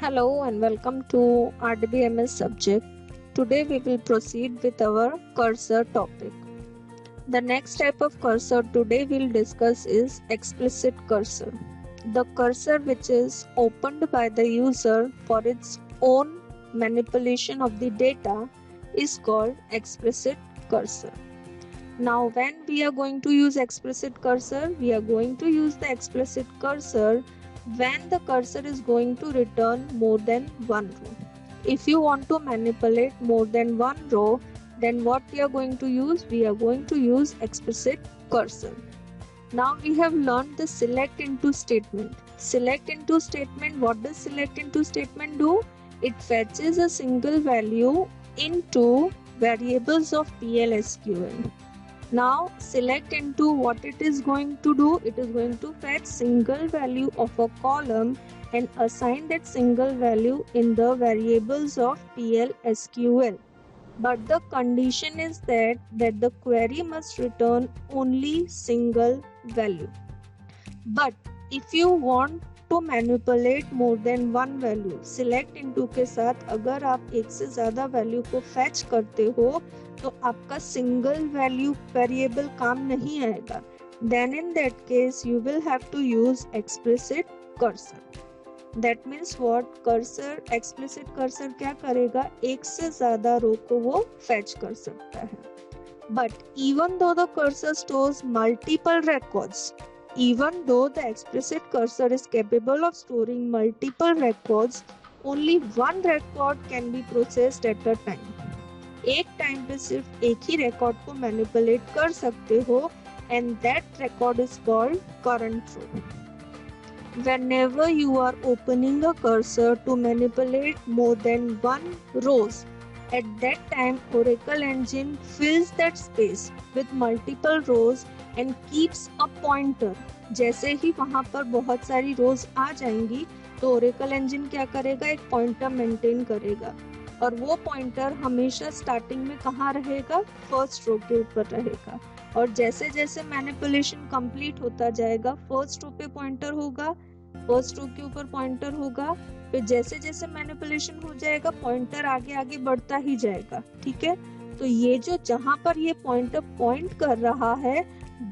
Hello and welcome to RDBMS subject. Today we will proceed with our cursor topic. The next type of cursor today we'll discuss is explicit cursor. The cursor which is opened by the user for its own manipulation of the data is called explicit cursor. Now when we are going to use explicit cursor, we are going to use the explicit cursor when the cursor is going to return more than one row. If you want to manipulate more than one row, then what we are going to use? We are going to use explicit cursor. Now we have learned the select into statement. Select into statement, what does select into statement do? It fetches a single value into variables of PL/SQL. Now select into what it is going to do, it is going to fetch single value of a column and assign that single value in the variables of PL/SQL. But the condition is that the query must return only single value. But if you want to manipulate more than one value, select into के साथ अगर आप एक से ज़्यादा value को fetch करते हो तो आपका सिंगल वैल्यू वेरिएबल काम नहीं आएगा. Then in that case you will have to use explicit cursor. That means what? cursor explicit cursor क्या करेगा? एक से ज़्यादा रो को वो फैच कर सकता है. But even though the cursor stores multiple records, even though the explicit cursor is capable of storing multiple records, only one record can be processed at a time. एक टाइम पे सिर्फ एक ही रिकॉर्ड को manipulate कर सकते हो and that record is called current row. Whenever you are opening a cursor to manipulate more than one rows, at that time Oracle engine fills that space with multiple rows and keeps a pointer. जैसे ही वहाँ पर बहुत सारी रोज आ जाएंगी तो Oracle engine क्या करेगा? एक पॉइंटर मेंटेन करेगा और वो पॉइंटर हमेशा स्टार्टिंग में कहाँ रहेगा? फर्स्ट रो के ऊपर रहेगा. और जैसे जैसे मैनिपुलेशन कंप्लीट होता जाएगा फर्स्ट रो पे पॉइंटर होगा, फर्स्ट रो के ऊपर पॉइंटर होगा, फिर जैसे जैसे मैनिपुलेशन हो जाएगा पॉइंटर आगे आगे बढ़ता ही जाएगा. ठीक है, तो ये जो जहां पर ये पॉइंटर पॉइंट कर रहा है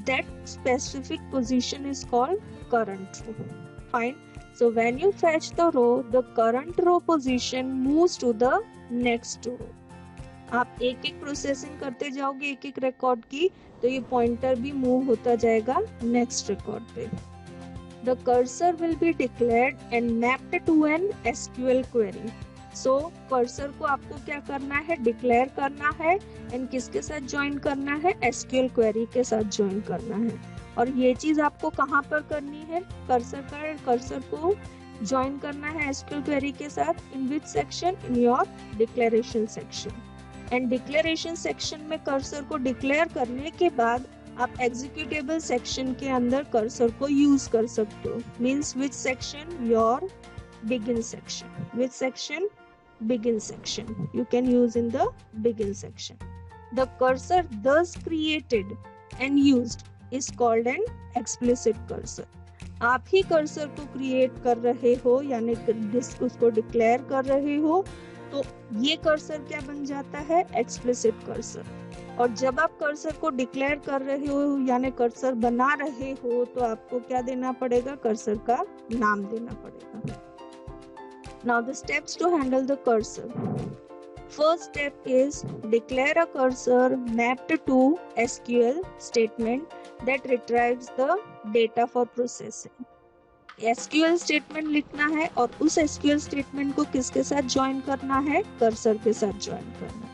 that specific position is called current row. Fine. So when you fetch the row, the current row position moves to the next row. आप एक एक प्रोसेसिंग करते जाओगे एक एक रिकॉर्ड की तो ये पॉइंटर भी मूव होता जाएगा नेक्स्ट रिकॉर्ड पे. The cursor will be declared and mapped to an SQL query. So cursor को आपको क्या करना है? डिक्लेयर करना है एंड किसके साथ ज्वाइन करना है? SQL query के साथ ज्वाइन करना है. और ये चीज आपको कहाँ पर करनी है? कर्सर को ज्वाइन करना है SQL query के साथ. In which section? In your declaration section. And declaration section में कर्सर को डिक्लेयर करने के बाद आप एग्जीक्यूटेबल सेक्शन के अंदर कर्सर को यूज कर सकते हो. Means which section? Your begin section. Which section? Begin section. You can use in the begin section. The cursor thus created and used is called an explicit cursor. आप ही cursor को create कर रहे हो यानी उसको डिक्लेयर कर रहे हो तो ये कर्सर क्या बन जाता है? Explicit cursor. और जब आप कर्सर को डिक्लेयर कर रहे हो यानी कर्सर बना रहे हो तो आपको क्या देना पड़ेगा? कर्सर का नाम देना पड़ेगा. Now the steps to handle the cursor. First step is declare a cursor mapped to SQL statement that retrieves the data for processing. SQL statement लिखना है और उस SQL statement को किसके साथ ज्वाइन करना है? कर्सर के साथ ज्वाइन करना है.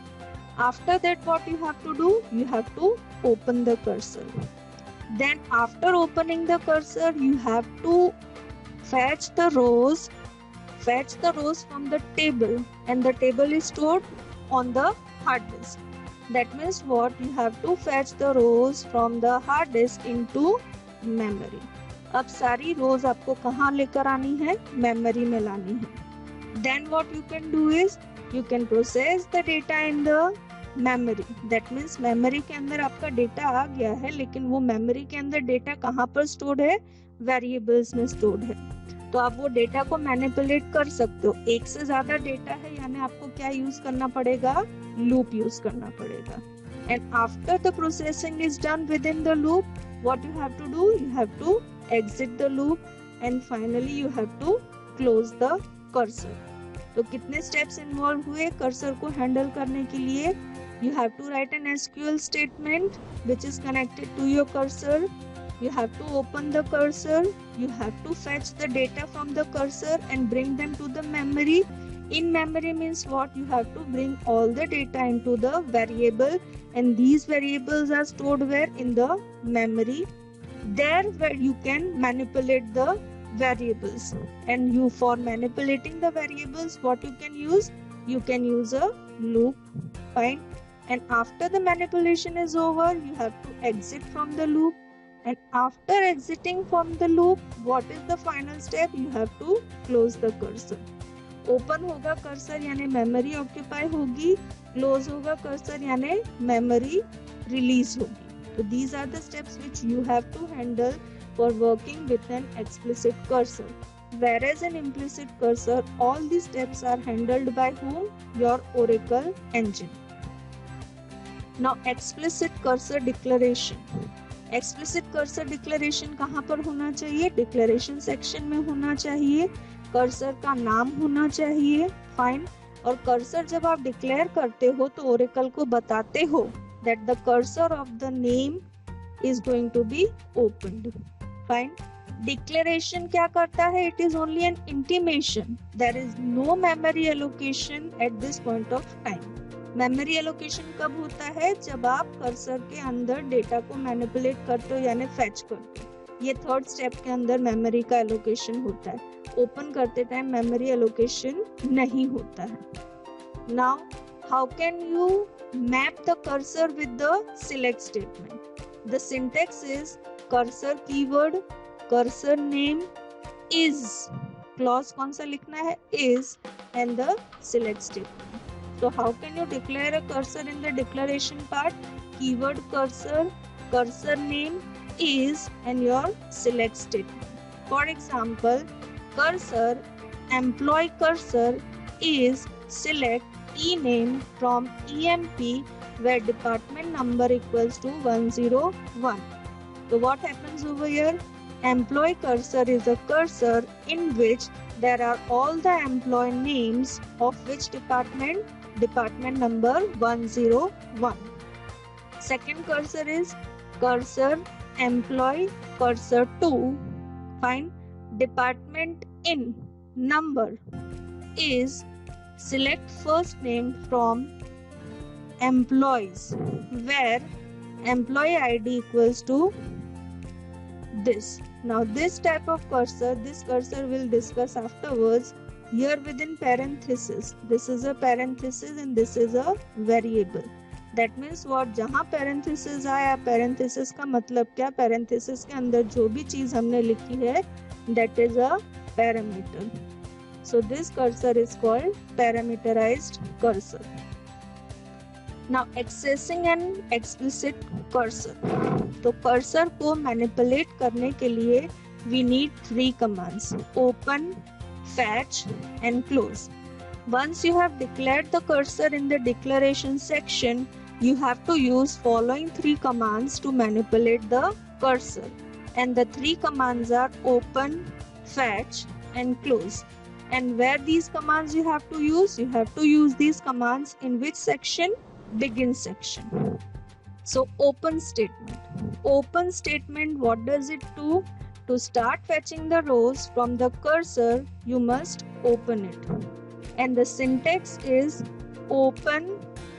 After that what you have to do? You have to open the cursor. Then after opening the cursor you have to fetch the rows from the table and the table is stored on the hard disk. That means what? You have to fetch the rows from the hard disk into memory. अब सारी rows आपको कहाँ लेकर आनी है? Memory में लानी है. Then what you can do is you can process the data in the memory. That means memory के अंदर आपका डेटा आ गया है लेकिन वो memory के अंदर डेटा कहाँ पर stored है? Variables में stored है. तो आप वो डेटा को मैनिपुलेट कर सकते हो। एक से ज्यादा डेटा है यानी आपको क्या यूज करना पड़ेगा, लूप यूज करना पड़ेगा। And after the processing is done within the loop, what you have to do, you have to exit the loop and finally you have to close the cursor. तो कितने steps involve हुए cursor को handle करने के लिए? You have to write an SQL statement which is connected to your cursor. You have to open the cursor. You have to fetch the data from the cursor and bring them to the memory. In memory means what? You have to bring all the data into the variable, and these variables are stored where? In the memory. There where you can manipulate the variables. And you, for manipulating the variables, what you can use? You can use a loop. Fine. And after the manipulation is over, you have to exit from the loop. And after exiting from the loop, what is the final step? You have to close the cursor. Open होगा cursor यानी memory occupy होगी, close होगा cursor यानी memory release होगी. So these are the steps which you have to handle for working with an explicit cursor. Whereas an implicit cursor, all these steps are handled by whom? Your Oracle engine. Now explicit cursor declaration. Explicit cursor declaration कहाँ पर होना चाहिए? Declaration section में होना चाहिए। cursor का नाम होना चाहिए। Fine. और cursor जब आप declare करते हो तो Oracle को बताते हो that the cursor of the name is going to be opened. Fine. Declaration क्या करता है? It is only an intimation. There is no memory allocation at this point of time. Memory allocation कब होता है? जब आप कर्सर के अंदर डेटा को मैनिपुलेट करते हो यानी फेच करते हो। ये थर्ड स्टेप के अंदर मेमोरी का एलोकेशन होता है। ओपन करते टाइम मेमोरी एलोकेशन नहीं होता है। Now how can you map the cursor with the select statement? The syntax is cursor keyword, cursor name, is, clause कौन सा लिखना है? Is, and the select statement. So how can you declare a cursor in the declaration part? Keyword cursor, cursor name, is, and your select statement. For example, cursor, employee cursor is select ename from EMP where department number equals to 101. So what happens over here? Employee cursor is a cursor in which there are all the employee names of which department? Department number 101. Second cursor is cursor employee cursor 2. Fine. Department in number is select first name from employees where employee ID equals to this. Now this type of cursor, this cursor will discuss afterwards. Here within parenthesis, this is a parenthesis and this is a variable. That means what? जहाँ parenthesis आया, parenthesis का मतलब क्या? parenthesis के अंदर जो भी चीज हमने लिखी है, that is a parameter. So this cursor is called parameterized cursor. Now accessing an explicit cursor. तो cursor को manipulate करने के लिए we need 3 commands: open, fetch, and close. Once you have declared the cursor in the declaration section, you have to use following 3 commands to manipulate the cursor. And the 3 commands are open, fetch, and close. And where these commands you have to use? You have to use these commands in which section? Begin section. So open statement. Open statement, what does it do? To start fetching the rows from the cursor, you must open it. And the syntax is open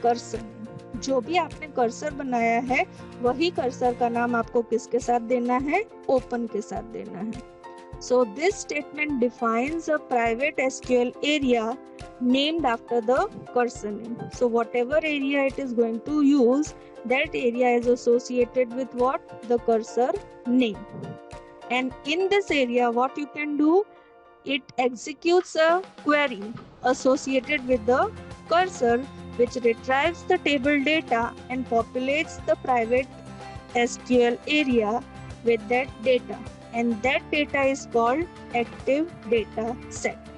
cursor. जो भी आपने cursor बनाया है वही cursor का नाम आपको किसके साथ देना है? ओपन के साथ देना है. So this statement defines a private SQL area named after the cursor name. So whatever area it is going to use, that area is associated with what? The cursor name. And in this area, what you can do? It executes a query associated with the cursor which retrieves the table data and populates the private SQL area with that data. and that data is called active data set.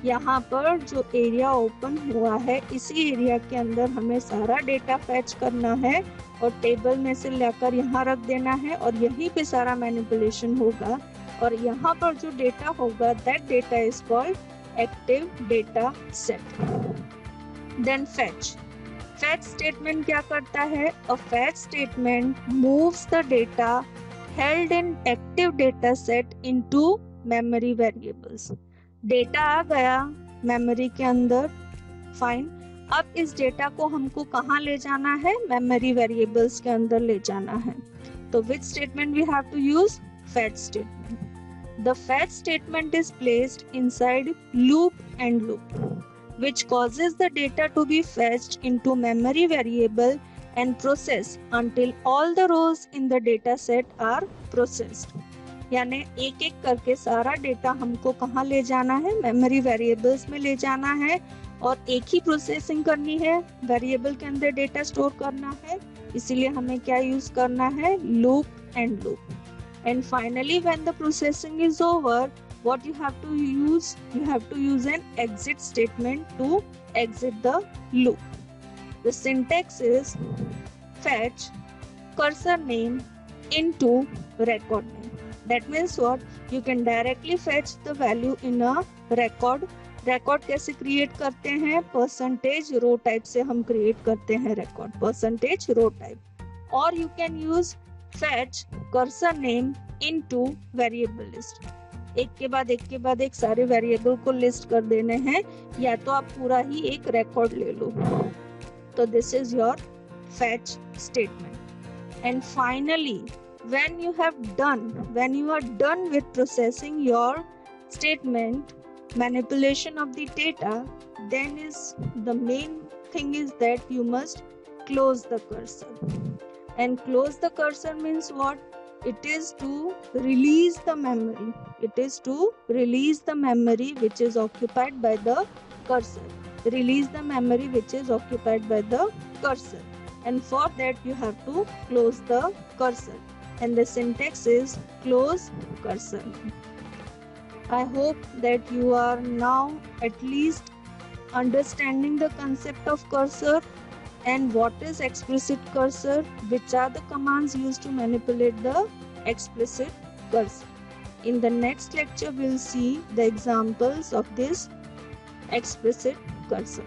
यहाँ पर जो area open हुआ है, इसी area के अंदर हमें सारा डेटा फैच करना है और टेबल में से लेकर यहाँ रख देना है और यहीं पे सारा मैनिपुलेशन होगा और यहाँ पर जो डेटा होगा that data is called active data set. Then fetch. Fetch statement क्या करता है? A fetch statement moves the data held in active data set into memory variables. Data आ गया मेमोरी के अंदर, फाइन. अब इस डेटा को हमको कहाँ ले जाना है? मेमोरी वेरिएबल्स के अंदर ले जाना है. तो which statement we have to use? Fetch statement. The fetch statement is placed inside loop and loop which causes the data to be fetched into memory variable and processed until all the rows in the data set are processed. यानी एक एक करके सारा data हमको कहाँ ले जाना है? मेमोरी वेरिएबल्स में ले जाना है और एक ही प्रोसेसिंग करनी है. वेरिएबल के अंदर डेटा स्टोर करना है, इसीलिए हमें क्या यूज करना है? Loop and loop. And finally when the processing is over, what you have to use? You have to use an exit statement to exit the loop. The syntax is fetch cursor name into record name. That means what? You can directly fetch the value in a record. record कैसे create करते हैं? percentage row type से हम create करते हैं record, percentage row type. Or you can use fetch cursor name into variable list. एक के बाद एक सारे वेरिएबल को लिस्ट कर देने हैं, या तो आप पूरा ही एक रिकॉर्ड ले लो. तो this is your fetch statement. And finally when you are done with processing your statement, manipulation of the data, then is the main thing is that you must close the cursor. And close the cursor means what? It is to release the memory. It is to release the memory which is occupied by the cursor. Release the memory which is occupied by the cursor. And for that you have to close the cursor. And the syntax is close cursor. I hope that you are now at least understanding the concept of cursor. And what is explicit cursor? Which are the commands used to manipulate the explicit cursor? In the next lecture, we'll see the examples of this explicit cursor.